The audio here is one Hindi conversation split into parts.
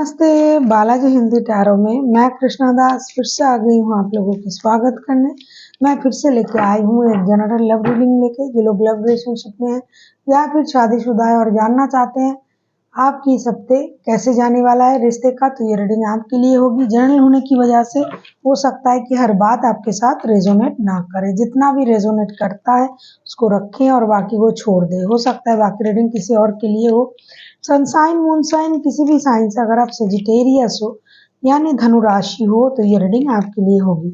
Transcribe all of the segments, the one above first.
नमस्ते बालाजी हिंदी टैरो में मैं कृष्णा दास फिर से आ गई हूँ आप लोगों की स्वागत करने। मैं फिर से लेके आई हूँ एक जनरल लव रीडिंग लेके। जो लोग लव रिलेशनशिप में हैं या फिर शादीशुदा है और जानना चाहते हैं आपकी इस हफ्ते कैसे जाने वाला है रिश्ते का, तो ये रीडिंग आपके लिए होगी। जनरल होने की वजह से हो सकता है कि हर बात आपके साथ रेजोनेट ना करे। जितना भी रेजोनेट करता है उसको रखें और बाकी को छोड़ दें। हो सकता है बाकी रीडिंग किसी और के लिए हो। सनसाइन मूनसाइन किसी भी साइन से अगर आप सेजिटेरियस हो यानी धनु राशि हो तो ये रीडिंग आपके लिए होगी।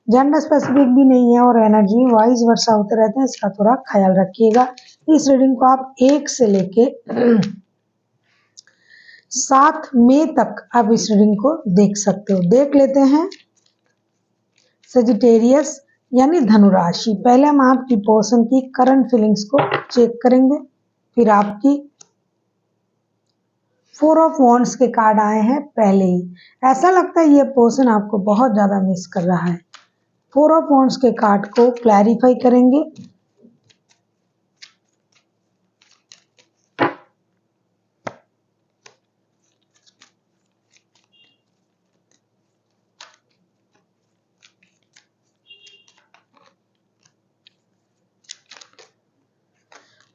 जेंडर स्पेसिफिक भी नहीं है और एनर्जी वाइज वर्षा होते रहते हैं, इसका थोड़ा ख्याल रखिएगा। इस रीडिंग को आप 1 से लेके 7 मई तक आप इस रीडिंग को देख सकते हो। देख लेते हैं सेजिटेरियस यानी धनु राशि। पहले हम आपकी पर्सन की करंट फीलिंग्स को चेक करेंगे, फिर आपकी 4 ऑफ वॉन्ड्स के कार्ड आए हैं। पहले ही ऐसा लगता है ये पर्सन आपको बहुत ज्यादा मिस कर रहा है। 4 ऑफ वॉन्ड्स के कार्ड को क्लैरिफाई करेंगे।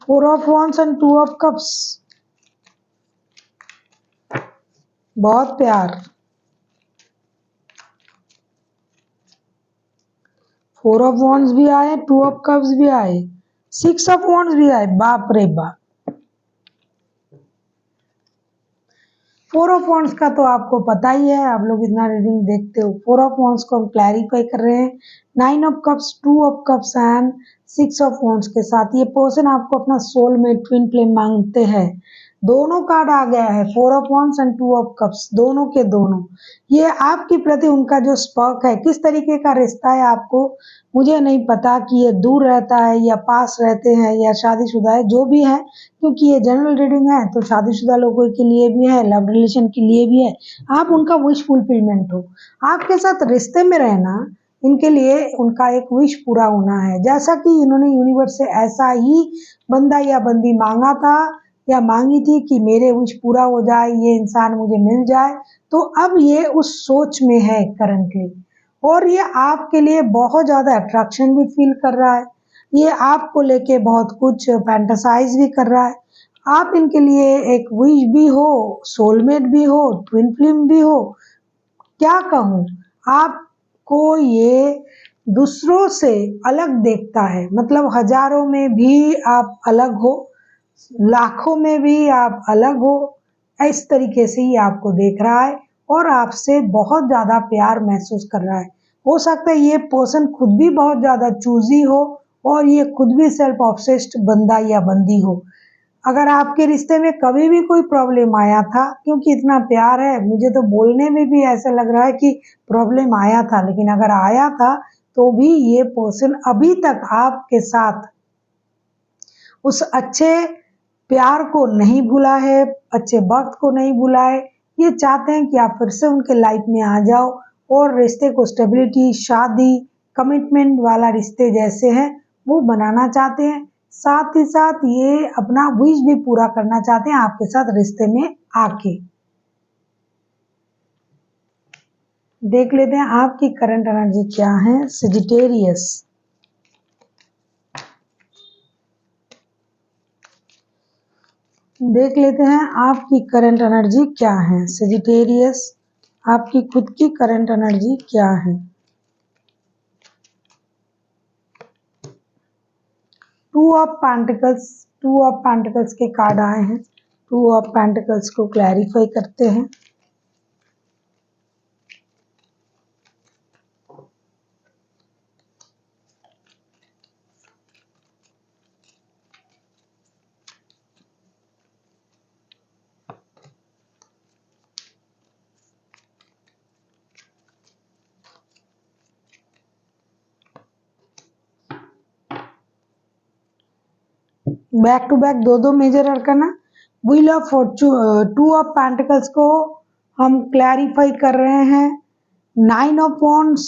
Four of wands and 2 of cups, बहुत प्यार। 4 ऑफ वॉन्ड्स भी आए, 2 ऑफ कप्स भी आए, 6 ऑफ वॉन्ड्स भी आए। बाप रे बाप। 4 ऑफ वॉन्ड्स का तो आपको पता ही है, आप लोग इतना रीडिंग देखते हो। 4 ऑफ वॉन्ड्स को हम क्लैरिफाई कर रहे हैं 9 of cups, 2 of cups and 6 of wands के साथ। ये पर्सन आपको अपना सोलमेट ट्विन फ्लेम मांगते हैं। दोनों कार्ड आ गया है, 4 of wands and 2 of cups, दोनों के दोनों। ये आपके प्रति उनका जो स्पर्क है, किस तरीके का रिश्ता है आपको मुझे नहीं पता कि ये दूर रहता है या पास रहते हैं या शादीशुदा है, जो भी है। क्योंकि ये जनरल रीडिंग है तो शादीशुदा लोगों के लिए भी है, लव रिलेशन के लिए भी है। आप उनका विश फुलफिलमेंट हो, आपके साथ रिश्ते में रहना इनके लिए उनका एक विश पूरा होना है। जैसा कि इन्होंने यूनिवर्स से ऐसा ही बंदा या बंदी मांगा था या मांगी थी कि मेरे विश पूरा हो जाए, ये इंसान मुझे मिल जाए, तो अब ये उस सोच में है करंटली। और ये आपके लिए बहुत ज्यादा अट्रैक्शन भी फील कर रहा है। ये आपको लेके बहुत कुछ फैंटासाइज भी कर रहा है। आप इनके लिए एक विश भी हो, सोलमेट भी हो, ट्विन फ्लेम भी हो। क्या कहूँ, आपको ये दूसरों से अलग देखता है। मतलब हजारों में भी आप अलग हो, लाखों में भी आप अलग हो, इस तरीके से ही आपको देख रहा है और आपसे बहुत ज्यादा प्यार महसूस कर रहा है। हो सकता है ये पर्सन खुद भी बहुत ज्यादा चूजी हो और ये खुद भी सेल्फ ऑब्सेस्ड बंदा या बंदी हो। अगर आपके रिश्ते में कभी भी कोई प्रॉब्लम आया था, क्योंकि इतना प्यार है, मुझे तो बोलने में भी ऐसा लग रहा है कि प्रॉब्लम आया था, लेकिन अगर आया था तो भी ये पर्सन अभी तक आपके साथ उस अच्छे प्यार को नहीं भूला है, अच्छे वक्त को नहीं भूला है। ये चाहते हैं कि आप फिर से उनके लाइफ में आ जाओ और रिश्ते को स्टेबिलिटी, शादी, कमिटमेंट वाला रिश्ते जैसे हैं वो बनाना चाहते हैं। साथ ही साथ ये अपना विश भी पूरा करना चाहते हैं आपके साथ रिश्ते में आके। देख लेते हैं आपकी करंट एनर्जी क्या है सेजिटेरियस। देख लेते हैं आपकी करंट एनर्जी क्या है सेजिटेरियस। आपकी खुद की करंट एनर्जी क्या है। 2 ऑफ पेंटिकल्स, 2 ऑफ पेंटिकल्स के कार्ड आए हैं। 2 ऑफ पेंटिकल्स को क्लैरिफाई करते हैं। बैक टू बैक दो major arcana. Wheel of fortune, 2 of pentacles को हम क्लैरिफाई कर रहे हैं। 9 of wands,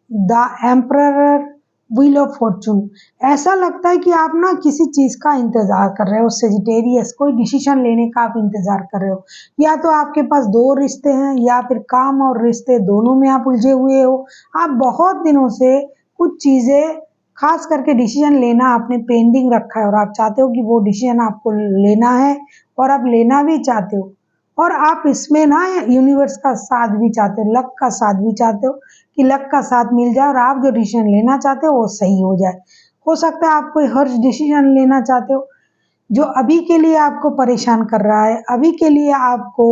the emperor, wheel of fortune, ऐसा लगता है कि आप ना किसी चीज का इंतजार कर रहे हो। सेजिटेरियस, कोई डिसीजन लेने का आप इंतजार कर रहे हो, या तो आपके पास दो रिश्ते हैं या फिर काम और रिश्ते दोनों में आप उलझे हुए हो। आप बहुत दिनों से कुछ चीजें, खास करके डिसीजन लेना आपने पेंडिंग रखा है और आप चाहते हो कि वो डिसीजन आपको लेना है और आप लेना भी चाहते हो। और आप इसमें ना यूनिवर्स का साथ भी चाहते हो, लक का साथ भी चाहते हो कि लक का साथ मिल जाए और आप जो डिसीजन लेना चाहते हो वो सही हो जाए। हो सकता है आप कोई हर्ष डिसीजन लेना चाहते हो जो अभी के लिए आपको परेशान कर रहा है, अभी के लिए आपको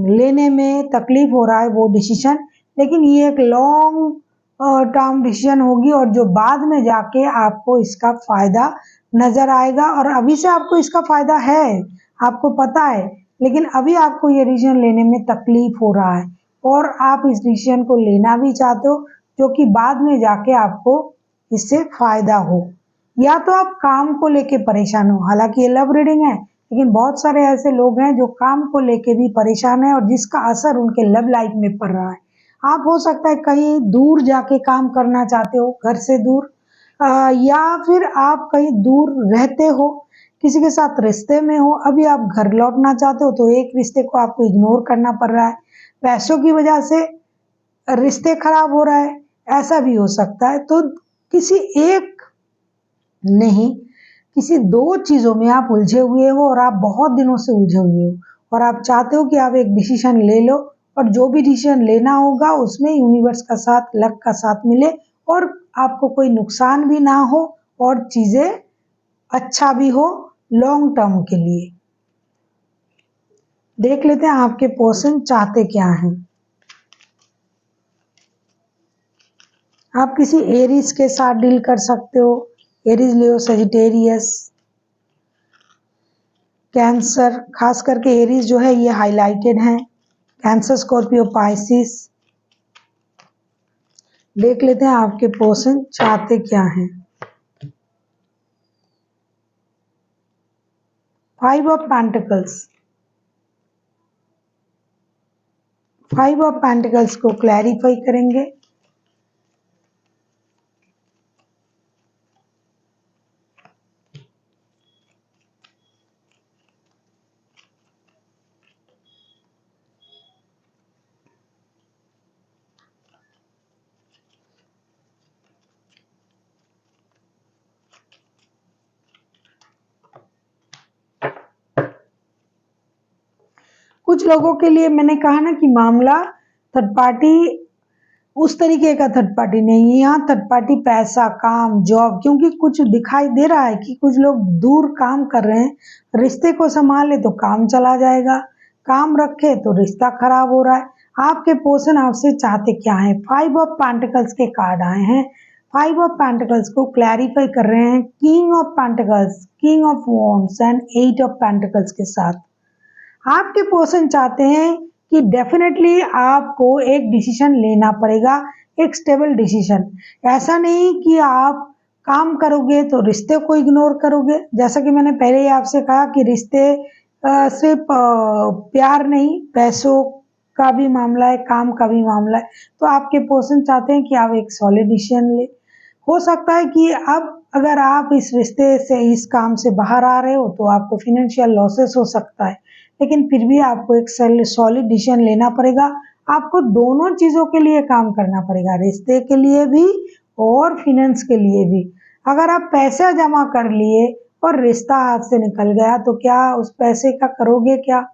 लेने में तकलीफ हो रहा है वो डिसीजन, लेकिन ये एक लॉन्ग टर्म डिसीजन होगी और जो बाद में जाके आपको इसका फायदा नजर आएगा। और अभी से आपको इसका फायदा है, आपको पता है, लेकिन अभी आपको ये डिसीजन लेने में तकलीफ हो रहा है और आप इस डिसीजन को लेना भी चाहते हो जो कि बाद में जाके आपको इससे फायदा हो। या तो आप काम को लेके परेशान हो, हालांकि ये लव रीडिंग है, लेकिन बहुत सारे ऐसे लोग हैं जो काम को लेके भी परेशान है और जिसका असर उनके लव लाइफ में पड़ रहा है। आप हो सकता है कहीं दूर जाके काम करना चाहते हो, घर से दूर, या फिर आप कहीं दूर रहते हो, किसी के साथ रिश्ते में हो, अभी आप घर लौटना चाहते हो तो एक रिश्ते को आपको इग्नोर करना पड़ रहा है, पैसों की वजह से रिश्ते खराब हो रहा है, ऐसा भी हो सकता है। तो किसी एक नहीं, किसी दो चीजों में आप उलझे हुए हो और आप बहुत दिनों से उलझे हुए हो और आप चाहते हो कि आप एक डिसीजन ले लो और जो भी डिसीजन लेना होगा उसमें यूनिवर्स का साथ, लक का साथ मिले और आपको कोई नुकसान भी ना हो और चीजें अच्छा भी हो लॉन्ग टर्म के लिए। देख लेते हैं आपके पर्सन चाहते क्या हैं। आप किसी एरीज के साथ डील कर सकते हो, एरीज, लियो, सजिटेरियस, कैंसर, खास करके एरीज जो है ये हाईलाइटेड है, कैंसर, स्कॉर्पियो, पाइसिस। देख लेते हैं आपके पर्सन चाहते क्या हैं। Five of pentacles, five of pentacles को क्लैरिफाई करेंगे। कुछ लोगों के लिए मैंने कहा ना कि मामला थर्ड पार्टी, उस तरीके का थर्ड पार्टी नहीं है, यहाँ थर्ड पार्टी पैसा, काम, जॉब, क्योंकि कुछ दिखाई दे रहा है कि कुछ लोग दूर काम कर रहे हैं, रिश्ते को संभाले तो काम चला जाएगा, काम रखे तो रिश्ता खराब हो रहा है। आपके पर्सन आपसे चाहते क्या है? फाइव ऑफ पेंटिकल्स के कार्ड आए हैं। फाइव ऑफ पेंटिकल्स को क्लैरिफाई कर रहे हैं king of pentacles, king of wands and eight of pentacles के साथ। आपके पर्सन चाहते हैं कि डेफिनेटली आपको एक डिसीजन लेना पड़ेगा, एक स्टेबल डिसीजन। ऐसा नहीं कि आप काम करोगे तो रिश्ते को इग्नोर करोगे। जैसा कि मैंने पहले ही आपसे कहा कि रिश्ते सिर्फ प्यार नहीं, पैसों का भी मामला है, काम का भी मामला है। तो आपके पर्सन चाहते हैं कि आप एक सॉलिड डिसीजन ले। हो सकता है कि अब अगर आप इस रिश्ते से, इस काम से बाहर आ रहे हो तो आपको फिनेंशियल लॉसेस हो सकता है, लेकिन फिर भी आपको एक सॉलिड डिसीजन लेना पड़ेगा। आपको दोनों चीजों के लिए काम करना पड़ेगा, रिश्ते के लिए भी और फिनेंस के लिए भी। अगर आप पैसा जमा कर लिए और रिश्ता हाथ से निकल गया तो क्या उस पैसे का करोगे क्या?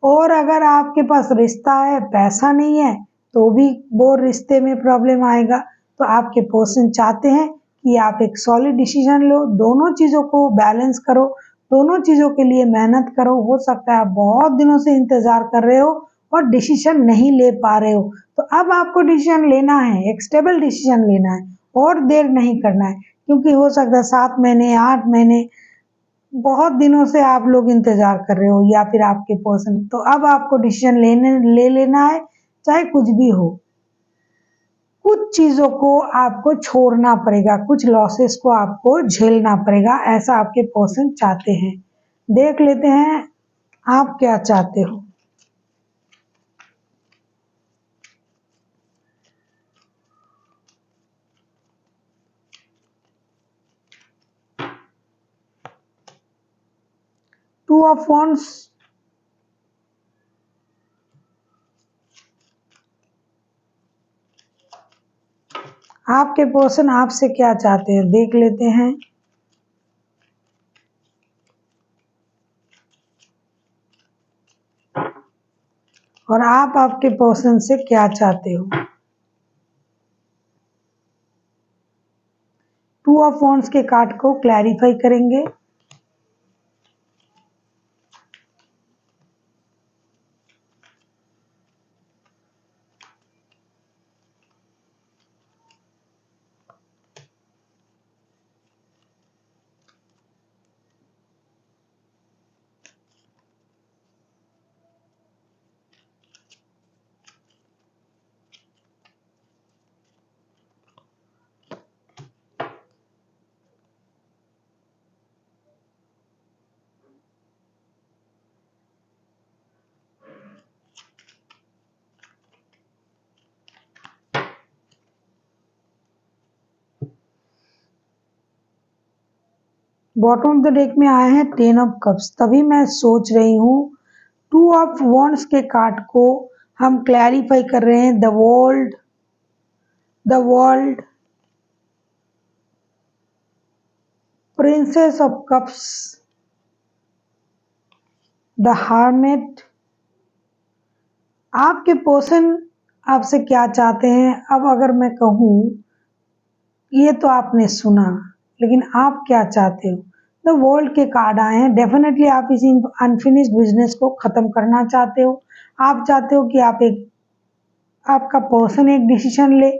और अगर आपके पास रिश्ता है, पैसा नहीं है, तो भी वो रिश्ते में प्रॉब्लम आएगा। तो आपके पर्सन चाहते हैं कि आप एक सॉलिड डिसीजन लो, दोनों चीजों को बैलेंस करो, दोनों चीजों के लिए मेहनत करो। हो सकता है आप बहुत दिनों से इंतजार कर रहे हो और डिसीजन नहीं ले पा रहे हो, तो अब आपको डिसीजन लेना है, एक स्टेबल डिसीजन लेना है और देर नहीं करना है, क्योंकि हो सकता है 7 महीने, 8 महीने, बहुत दिनों से आप लोग इंतजार कर रहे हो या फिर आपके पर्सन। तो अब आपको डिसीजन ले लेना है, चाहे कुछ भी हो। कुछ चीजों को आपको छोड़ना पड़ेगा, कुछ लॉसेस को आपको झेलना पड़ेगा, ऐसा आपके पर्सन चाहते हैं। देख लेते हैं आप क्या चाहते हो। टू ऑफ वॉन्ड्स, आपके पर्सन आपसे क्या चाहते हैं देख लेते हैं। और आप आपके पर्सन से क्या चाहते हो। टू ऑफ वॉन्ड्स के कार्ड को क्लैरिफाई करेंगे। बॉटम ऑफ द डेक में आए हैं 10 ऑफ कप्स। तभी मैं सोच रही हूँ टू ऑफ वॉन्ड्स के कार्ड को हम क्लैरिफाई कर रहे हैं। The world, princess of cups, the hermit. आपके पर्सन आपसे क्या चाहते हैं। अब अगर मैं कहूँ, ये तो आपने सुना, लेकिन आप क्या चाहते हो। द वर्ल्ड के कार्ड आए हैं। डेफिनेटली आप इस अनफिनिश्ड बिजनेस को खत्म करना चाहते हो। आप चाहते हो कि आपका पर्सन एक डिसीजन ले।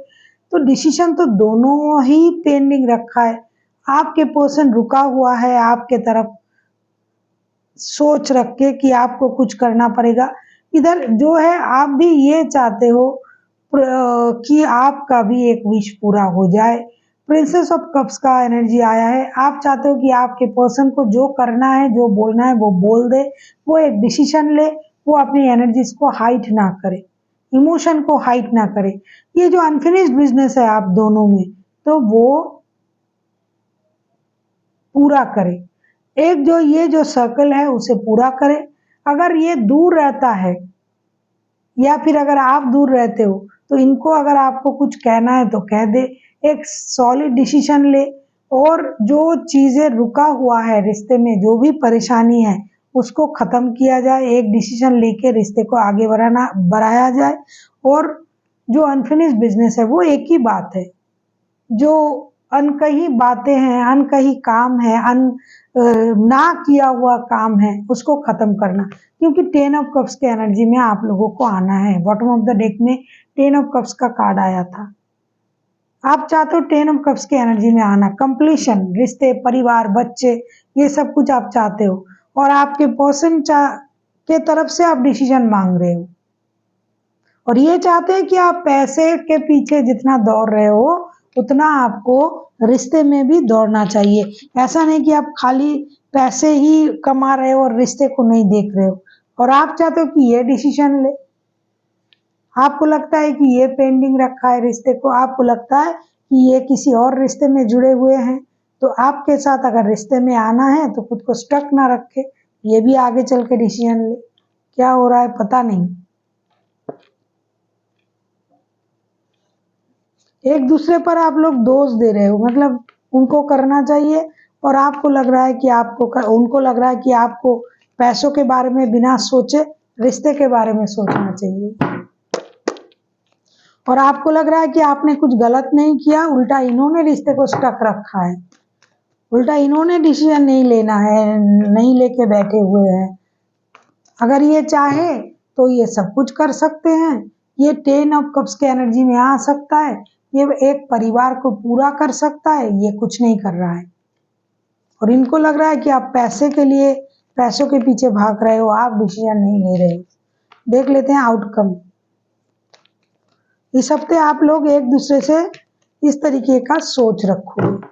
तो डिसीजन तो दोनों ही पेंडिंग रखा है। आपके पर्सन रुका हुआ है आपके तरफ सोच रख के कि आपको कुछ करना पड़ेगा। इधर जो है आप भी ये चाहते हो कि आपका भी एक विश पूरा हो जाए। प्रिंसेस ऑफ कप्स का एनर्जी आया है। आप चाहते हो कि आपके पर्सन को जो करना है, जो बोलना है वो बोल दे, वो एक डिसीजन ले, वो अपनी एनर्जीज को हाइड ना करे, इमोशन को हाइड ना करे। ये जो अनफिनिश्ड बिजनेस है आप दोनों में, तो वो पूरा करे। एक ये जो सर्कल है उसे पूरा करे। अगर ये दूर रहता है या फिर अगर आप दूर रहते हो, तो इनको अगर आपको कुछ कहना है तो कह दे। एक सॉलिड डिसीजन ले और जो चीजें रुका हुआ है रिश्ते में, जो भी परेशानी है उसको खत्म किया जाए। एक डिसीजन लेके रिश्ते को आगे बढ़ाया जाए। और जो अनफिनिश्ड बिजनेस है वो एक ही बात है, जो अनकही बातें हैं, अनकही काम है, ना किया हुआ काम है, उसको खत्म करना। क्योंकि 10 ऑफ कप्स के एनर्जी में आप लोगों को आना है। बॉटम ऑफ द डेक में 10 ऑफ कप्स का कार्ड आया था। आप चाहते हो 10 ऑफ कप्स के एनर्जी में आना। कंप्लीशन, रिश्ते, परिवार, बच्चे, ये सब कुछ आप चाहते हो। और आपके पर्सन के तरफ से आप डिसीजन मांग रहे हो। और ये चाहते हैं कि आप पैसे के पीछे जितना दौड़ रहे हो उतना आपको रिश्ते में भी दौड़ना चाहिए। ऐसा नहीं कि आप खाली पैसे ही कमा रहे हो और रिश्ते को नहीं देख रहे हो। और आप चाहते हो कि ये डिसीजन ले। आपको लगता है कि ये पेंडिंग रखा है रिश्ते को, आपको लगता है कि ये किसी और रिश्ते में जुड़े हुए हैं। तो आपके साथ अगर रिश्ते में आना है तो खुद को स्टक ना रखे, ये भी आगे चल के डिसीजन ले। क्या हो रहा है पता नहीं। एक दूसरे पर आप लोग दोष दे रहे हो, मतलब उनको करना चाहिए और आपको लग रहा है कि उनको लग रहा है कि आपको पैसों के बारे में बिना सोचे रिश्ते के बारे में सोचना चाहिए। और आपको लग रहा है कि आपने कुछ गलत नहीं किया, उल्टा इन्होंने रिश्ते को स्टक रखा है, उल्टा इन्होंने डिसीजन नहीं लेना है, नहीं लेके बैठे हुए हैं। अगर ये चाहे तो ये सब कुछ कर सकते हैं। ये 10 ऑफ कप्स के एनर्जी में आ सकता है, ये एक परिवार को पूरा कर सकता है। ये कुछ नहीं कर रहा है और इनको लग रहा है कि आप पैसों के पीछे भाग रहे हो, आप डिसीजन नहीं ले रहे हो। देख लेते हैं आउटकम। इस हफ्ते आप लोग एक दूसरे से इस तरीके का सोच रखोगे।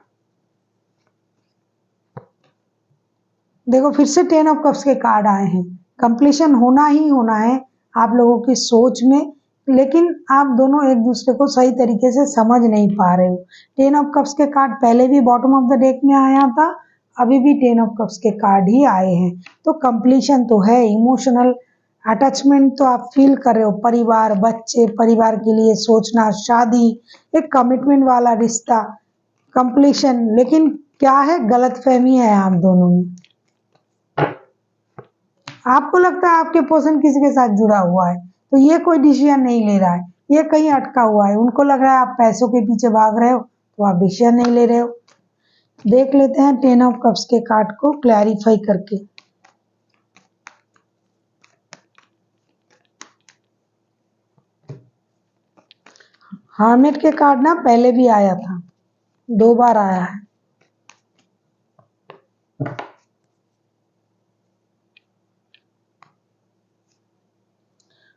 देखो फिर से 10 ऑफ कप्स के कार्ड आए हैं। कंप्लीशन होना ही होना है आप लोगों की सोच में, लेकिन आप दोनों एक दूसरे को सही तरीके से समझ नहीं पा रहे हो। 10 ऑफ कप्स के कार्ड पहले भी बॉटम ऑफ द डेक में आया था, अभी भी 10 ऑफ कप्स के कार्ड ही आए हैं। तो कंप्लीशन तो है, इमोशनल अटैचमेंट तो आप फील कर रहे हो, परिवार, बच्चे, परिवार के लिए सोचना, शादी, एक कमिटमेंट वाला रिश्ता, कंप्लीशन। लेकिन क्या है, गलतफहमी है आप दोनों में। आपको लगता है आपके पर्सन किसी के साथ जुड़ा हुआ है, तो ये कोई डिसीजन नहीं ले रहा है, ये कहीं अटका हुआ है। उनको लग रहा है आप पैसों के पीछे भाग रहे हो, तो आप डिसीजन नहीं ले रहे हो। देख लेते हैं 10 ऑफ कप्स के कार्ड को क्लैरिफाई करके। हार्मेट के कार्ड ना पहले भी आया था, 2 बार आया है।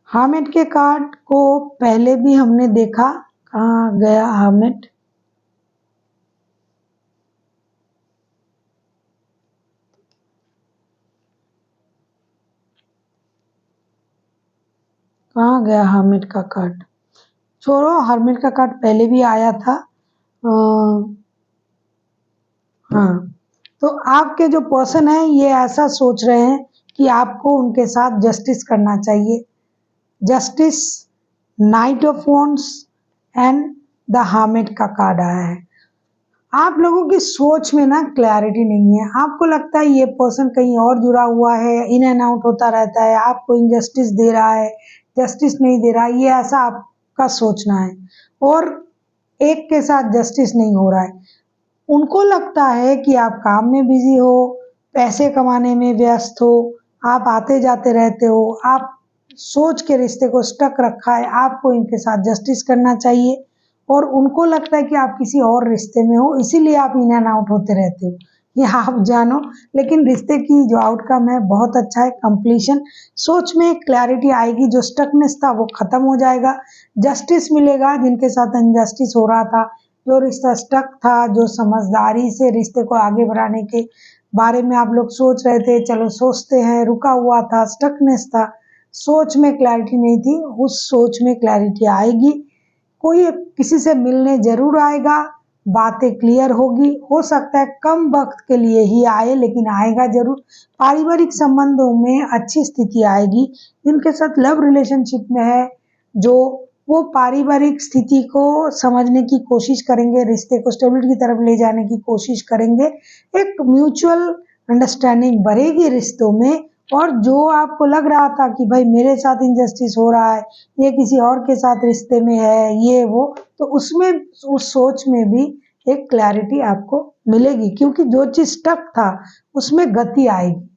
हार्मेट के कार्ड को पहले भी हमने देखा, कहाँ गया हार्मेट, कहाँ गया हार्मेट का कार्ड। छोड़ो, हार्मेट का कार्ड पहले भी आया था। हाँ, तो आपके जो पर्सन है ये ऐसा सोच रहे हैं कि आपको उनके साथ जस्टिस करना चाहिए। Justice, knight of wands and the hermit का कार्ड आया है। आप लोगों की सोच में ना क्लैरिटी नहीं है। आपको लगता है ये पर्सन कहीं और जुड़ा हुआ है, इन एंड आउट होता रहता है, आपको इनजस्टिस दे रहा है, जस्टिस नहीं दे रहा है, ये ऐसा आपका सोचना है। और एक के साथ जस्टिस नहीं हो रहा है। उनको लगता है कि आप काम में बिजी हो, पैसे कमाने में व्यस्त हो, आप आते जाते रहते हो, आप सोच के रिश्ते को स्टक रखा है, आपको इनके साथ जस्टिस करना चाहिए। और उनको लगता है कि आप किसी और रिश्ते में हो, इसीलिए आप इन एंड आउट होते रहते हो, ये आप जानो। लेकिन रिश्ते की जो आउटकम है बहुत अच्छा है, कंप्लीशन। सोच में क्लैरिटी आएगी, जो स्टकनेस था वो खत्म हो जाएगा, जस्टिस मिलेगा जिनके साथ इनजस्टिस हो रहा था, जो रिश्ता स्टक था, जो समझदारी से रिश्ते को आगे बढ़ाने के बारे में आप लोग सोच रहे थे, चलो सोचते हैं, रुका हुआ था, स्टकनेस था, सोच में क्लैरिटी नहीं थी, उस सोच में क्लैरिटी आएगी। कोई किसी से मिलने जरूर आएगा, बातें क्लियर होगी, हो सकता है कम वक्त के लिए ही आए, लेकिन आएगा जरूर। पारिवारिक संबंधों में अच्छी स्थिति आएगी। जिनके साथ लव रिलेशनशिप में है, जो वो पारिवारिक स्थिति को समझने की कोशिश करेंगे, रिश्ते को स्टेबिलिटी की तरफ ले जाने की कोशिश करेंगे। एक म्यूचुअल अंडरस्टैंडिंग बढ़ेगी रिश्तों में। और जो आपको लग रहा था कि भाई मेरे साथ इनजस्टिस हो रहा है, ये किसी और के साथ रिश्ते में है, ये वो, तो उसमें, उस सोच में भी एक क्लैरिटी आपको मिलेगी, क्योंकि जो चीज स्टक था उसमें गति आएगी।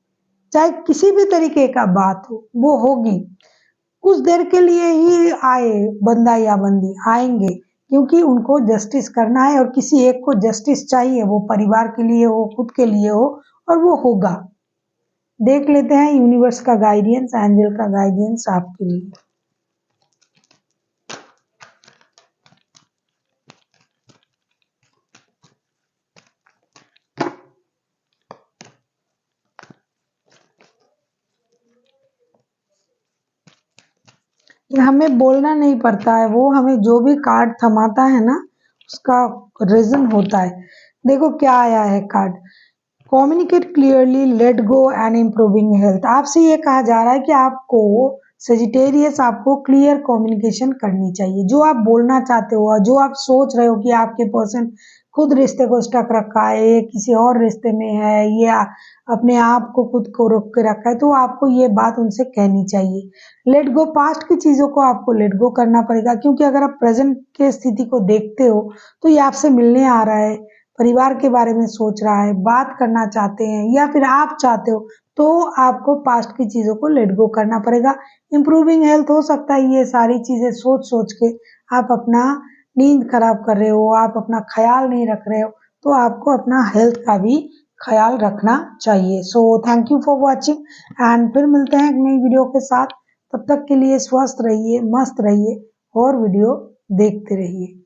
चाहे किसी भी तरीके का बात हो, वो होगी। कुछ देर के लिए ही आए बंदा या बंदी, आएंगे, क्योंकि उनको जस्टिस करना है, और किसी एक को जस्टिस चाहिए, वो परिवार के लिए हो, खुद के लिए हो, और वो होगा। देख लेते हैं यूनिवर्स का गाइडेंस, एंजल का गाइडेंस आपके लिए। ये हमें बोलना नहीं पड़ता है, वो हमें जो भी कार्ड थमाता है ना, उसका रीजन होता है। देखो क्या आया है card, communicate clearly, let go and improving health. आपसे ये कहा जा रहा है कि आपको, सेजिटेरियस, आपको क्लियर कम्युनिकेशन करनी चाहिए। जो आप बोलना चाहते हो, जो आप सोच रहे हो कि आपके पर्सन खुद रिश्ते को स्टक रखा है, ये किसी और रिश्ते में है, ये अपने आप को खुद को रोक के रखा है, तो आपको ये बात उनसे कहनी चाहिए। लेट गो, पास्ट की चीजों को आपको लेट गो करना पड़ेगा, क्योंकि अगर आप प्रेजेंट के स्थिति को देखते हो तो ये आपसे मिलने आ रहा है, परिवार के बारे में सोच रहा है, बात करना चाहते हैं, या फिर आप चाहते हो, तो आपको पास्ट की चीजों को लेट गो करना पड़ेगा। इम्प्रूविंग हेल्थ, हो सकता है ये सारी चीजें सोच सोच के आप अपना नींद खराब कर रहे हो, आप अपना ख्याल नहीं रख रहे हो, तो आपको अपना हेल्थ का भी ख्याल रखना चाहिए। So thank you for watching, and फिर मिलते हैं एक नई वीडियो के साथ। तब तक के लिए स्वस्थ रहिए, मस्त रहिए, और वीडियो देखते रहिए।